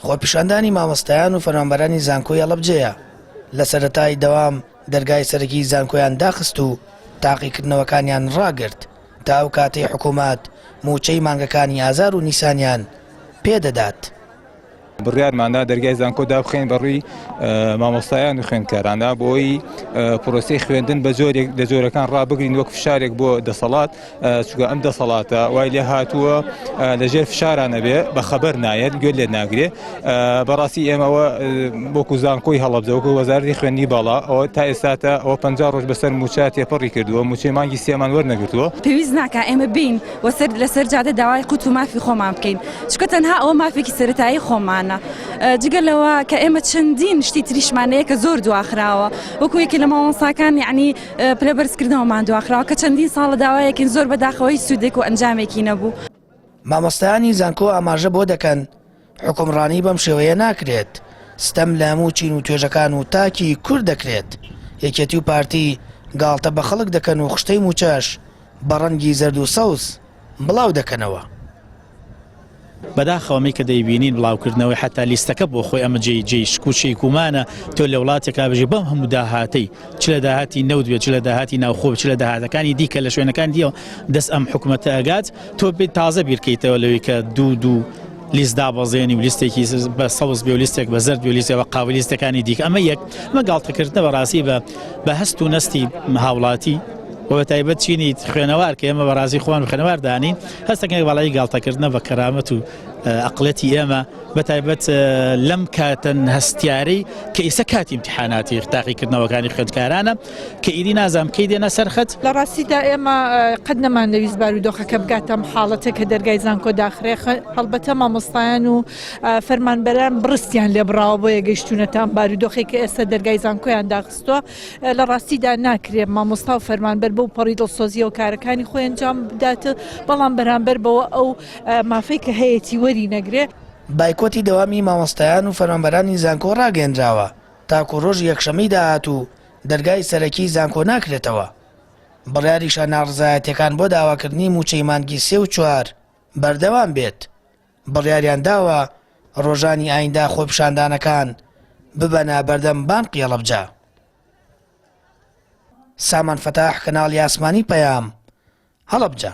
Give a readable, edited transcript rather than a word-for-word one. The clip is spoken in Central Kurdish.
خۆپیشاندانی مامۆستایان و فەرمانبەرانی زانکۆی هەڵەبجەیە لە سەرەتای دەوام دەرگای سەرەکی زانکۆیان داخست و تاقیکردنەوەکانیان ڕاگرت تا ئەو کاتەی حکوومەت موچەی مانگەکانی ئازار و نیسانیان پێدەدات. بڕیارماندا دەرگای زانکۆ دابخێن بەڕووی مامۆستایان و خوێندکارانە بۆی پرۆسەی خوێندن بە جۆرێک لە جۆرەکان ڕابگرین وەک فشارێک بۆ دەسەڵات چونکە ئەم دەسەڵاتە وای لێ هاتووە لەژێر فشارانە بێ بە خەبەر نایەت گوێ لێ ناگرێ. بەڕاستی ئێمەوە وەکو زانکۆی هەڵەبجە وەکو وەزارەتی خوێندنی باڵا ئەوە تا ئێستاتە ئەوە 50 ڕۆژ بەسەر موچە تێپەڕی کردووە موچەی مانگی سێمان وەرنەگرتووە. پێویست ناکە ئێمە بین لەسەر جادە داوای قوت و مافی خۆمان بکەین چونکە تەنها ئەوە مافێکی سەرەتایی خۆمانە. جگەلەوە کە ئێمە چەندین شتی تریشمانەیە کە زۆر دواخراوە وەکو یەکێ لە مامۆستاکان یعنی پلەبەرزکردنەوەمان دواخراوە کە چەندین ساڵە داوایەکەین زۆر بەداخەوەی سوودێک و ئەنجامێکی نەبوو. مامۆستایانی زانکۆ ئاماژە بۆ دەکەن حکومڕانی بەم شێوەیە ناکرێت، ستەم لە هەموو چین و توێژەکان و تاکی کورد دەکرێت. یەکێتی و پارتی گاڵتە بە خەڵک دەکەن و خشتەی موچەش بە ڕەنگی زەرد و سەوز بڵاو دەکەنەوە. بەداخەوەمی کە دەیبینین بڵاوکردنەوەی حتا لیستەکە بۆ خۆی ئەمە جێی شکوچی کومانە تۆ لە وڵاتێکا بژێ بەم هەموو داهاتی چ لە داهاتی نەوت بێت چ لە داهاتی ناوخۆ چ لە داهاتەکانی دیکە لە شوێنەکان دیەوە دەست ئەم حکوومەتە ئەگات تۆ بێت تازە بیرکەیتەوە لەوەی کە دوو لیست دابەزێنی و لیستێکی بە سەوز بێ و لیستێک بە زەرد بێ و لیستێک بە قاوە لیستەکانی دیکە ئەمە یەک مەگاڵتەکردنە بەڕاستی بە هەست و نەستی هاوڵاتی و تایبەت چینی خوێنەوار کە ئێمە بەڕازی خۆن خوێنەوار دانین هەستەکەی بەڵی گاڵتەکردنە بە کەرامەت و عقلەتی ئێمە بەتایبەت لەم کاتەن هەستیاری کە ئێستا کاتی امتحاناتی تاقیکردنەوەکانی خوێندکارانە کە ئیدی نازام کەی دێنە سەرخەت. لە ڕاستیدا ئێمە قەت نەمانەویست بارودۆخەکە بگاتە حاڵەتە کە دەرگای زانکۆ داخرێ هەڵبەتە مامۆستایان و فەرمانبەران بڕستیان لێ بڕاوە بۆ یەگەیشتونەتان بارودۆخی کە ئێستا دەرگای زانکۆیان داخستووە لە ڕاستیدا ناکرێت مامۆستا و فەرمانبەر بەو پەڕی دڵسۆزی و کارەکانی خۆی ئەنجام بداتە بەڵام بەرامبەر بەوە ئەو مافەی کە هەیەی وەری نەگرێ. بایکۆتی دەوامی مامۆستایان و فەرمانبەرانی زانکۆ ڕاگەیەنراوە تاکو ڕۆژ یەکشەمەی داهاتوو دەرگای سەرەکی زانکۆ ناکرێتەوە. بڕیاریشان ناڕزایەتەکان بۆ داواکردنی موچەی مانگی 3 و 4 بەردەوام بێت. بڕیاریان داوە ڕۆژانی ئایندا خۆپیشاندانەکان ببەنە بەردەم بانقی هەڵەبجە. سامان فەتاح کەناڵی ئاسمانی پەیام هەڵەبجە.